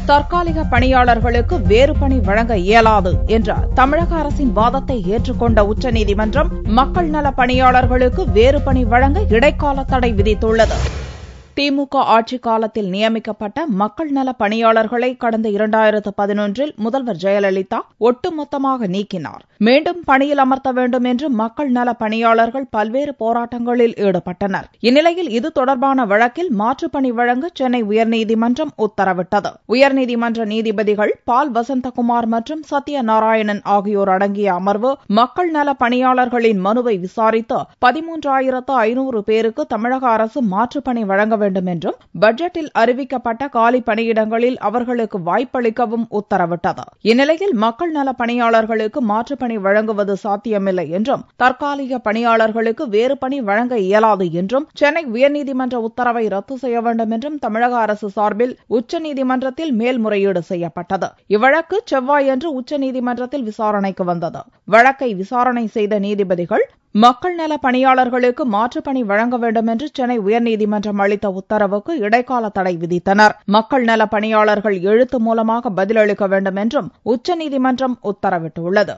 தற்காலிக பணியாளர்களுக்கு வேறு பணி வழங்க இயலாது என்ற தமிழக அரசின் வாதத்தை ஏற்றுக்கொண்ட உச்சநீதிமன்றம் மக்கள் நல பணியாளர்களுக்கு வேறு பணி வழங்க இடைக்கால தடை விதித்துள்ளது. திமுக ஆட்சிக் காலத்தில் நியமிக்கப்பட்ட மக்கள் நல பணியாளர்களை கடந்த 2011 முதல்வர் ஜெயலலிதா ஒட்டுமொத்தமாக நீக்கினார். மீண்டும் பணியில் அமர்த்த வேண்டும் என்று மக்கள் நல பணியாளர்கள் பல்வேறு போராட்டங்களில் ஈடுபட்டனர். இந்நிலையில் இது தொடர்பான வழக்கில் மாற்றுப் பணி வழங்க சென்னை உயர்நீதிமன்றம் உத்தரவிட்டது. உயர்நீதிமன்ற நீதிபதிகள் பால் வசந்தகுமார் மற்றும் சத்யநாராயணன் ஆகியோர் அடங்கிய அமர்வு மக்கள் நல பணியாளர்களின் மனுவை விசாரித்து 13,500 பேருக்கு தமிழக அரசு மாற்றுப் பணி வழங்க வேண்டும் என்றும் பட்ஜெட்டில் அறிவிக்கப்பட்ட காலி பணியிடங்களில் அவர்களுக்கு வாய்ப்பளிக்கவும் உத்தரவிட்டது. இந்நிலையில் மக்கள் நல பணியாளர்களுக்கு மாற்றுப் பணி வழங்குவது சாத்தியமில்லை என்றும் தற்காலிக பணியாளர்களுக்கு வேறு பணி வழங்க இயலாது என்றும் சென்னை உயர்நீதிமன்ற உத்தரவை ரத்து செய்ய வேண்டும் என்றும் தமிழக அரசு சார்பில் உச்சநீதிமன்றத்தில் மேல்முறையீடு செய்யப்பட்டது. இவ்வழக்கு செவ்வாயன்று உச்சநீதிமன்றத்தில் விசாரணைக்கு வந்தது. வழக்கை விசாரணை செய்த நீதிபதிகள் மக்கள் நல பணியாளர்களுக்கு மாற்றுப் பணி வழங்க வேண்டும் என்று சென்னை உயர்நீதிமன்றம் அளித்த உத்தரவுக்கு இடைக்கால தடை விதித்தனர். மக்கள் நல பணியாளர்கள் எழுத்து மூலமாக பதிலளிக்க வேண்டும் என்றும் உச்சநீதிமன்றம் உத்தரவிட்டுள்ளது.